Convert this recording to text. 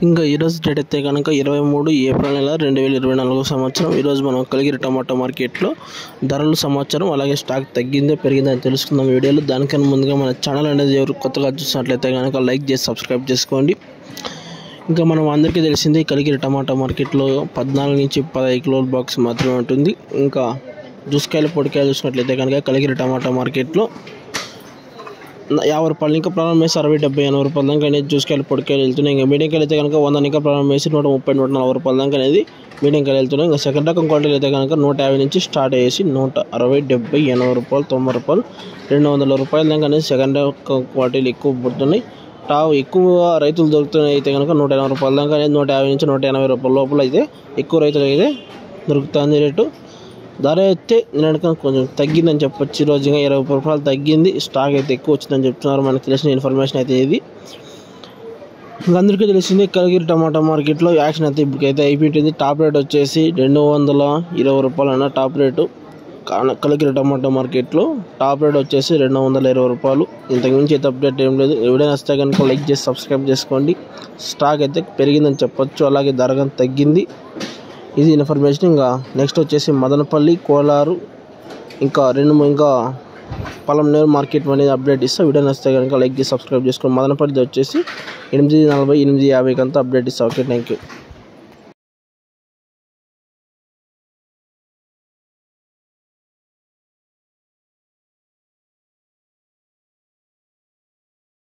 ఇంకా ఈరోజు డేట్ అయితే కనుక 23 ఏప్రిల్ నెల 2024 సంవత్సరం. ఈరోజు మనం కలిగిరి టమాటా మార్కెట్లో ధరలు సమాచారం అలాగే స్టాక్ తగ్గిందో పెరిగిందో అని తెలుసుకుందాం వీడియోలో. దానికన్నా ముందుగా మన ఛానల్ అనేది ఎవరు కొత్తగా చూసినట్లయితే కనుక లైక్ చేసి సబ్స్క్రైబ్ చేసుకోండి. ఇంకా మనం అందరికీ తెలిసింది కలిగిరి టమాటా మార్కెట్లో 14 నుంచి 15 కిలోల బాక్స్ మాత్రమే ఉంటుంది. ఇంకా జ్యూస్కాయలు పొడికాయలు చూసినట్లయితే కనుక కలిగిరి టమాటా మార్కెట్లో 50 రూపాయలు ఇంకా ప్రారంభం చేసి 60, 70, 80 రూపాయల దాకా అనేది జ్యూస్కాయలు పొడికాయలు వెళ్తున్నాయి. ఇంకా మీడియం కాయలు అయితే కనుక 100 ఇంకా ప్రారంభం చేసి 130, 140 రూపాయల దాకా అనేది మీడియం కాయలు వెళ్తున్నాయి. ఇంకా సెకండ్ రకం క్వాలిటీలు అయితే కనుక 150 నుంచి స్టార్ట్ అయ్యేసి 160, 70, 80 రూపాయలు, 90 రూపాయలు, 200 రూపాయల దాకా అనేది సెకండ్ రకం క్వాలిటీలు ఎక్కువ పడుతున్నాయి. ఎక్కువ రైతులు దొరుకుతున్నాయి అయితే కనుక 180 రూపాయల దాకా అనేది 150 నుంచి 180 రూపాయల లోపల అయితే ఎక్కువ రైతులు అయితే దొరుకుతుంది రేటు. ధర అయితే నిన్నటికన్నా కొంచెం తగ్గిందని చెప్పొచ్చు. ఈరోజు ఇంకా 20 రూపాయలు తగ్గింది. స్టాక్ అయితే ఎక్కువ వచ్చిందని చెప్తున్నారు. మనకు తెలిసిన ఇన్ఫర్మేషన్ అయితే ఇది. ఇంకా అందరికీ తెలిసింది కలిగిరి టమాటా మార్కెట్లో యాక్షన్ అయితే ఇప్పటికైతే అయిపోయింది. టాప్ రేట్ వచ్చేసి 220 రూపాయలు అన్న టాప్ రేటు. కలిగిరి టమాటా మార్కెట్లో టాప్ రేట్ వచ్చేసి 220 రూపాయలు. ఇంతకుమించి అయితే అప్డేట్ ఏం లేదు. ఎవరైనా వస్తే కనుక లైక్ చేసి సబ్స్క్రైబ్ చేసుకోండి. స్టాక్ అయితే పెరిగిందని చెప్పొచ్చు, అలాగే ధర కానీ తగ్గింది. ఇది ఇన్ఫర్మేషన్. ఇంకా నెక్స్ట్ వచ్చేసి మదనపల్లి, కోలారు, ఇంకా పలంనేరు మార్కెట్ అనేది అప్డేట్ ఇస్తా. వీడియో నచ్చితే కనుక లైక్ చేసి సబ్స్క్రైబ్ చేసుకోండి. మదనపల్లి వచ్చేసి 8:40, 8:50 కంతా అప్డేట్ ఇస్తా. Okay, thank you.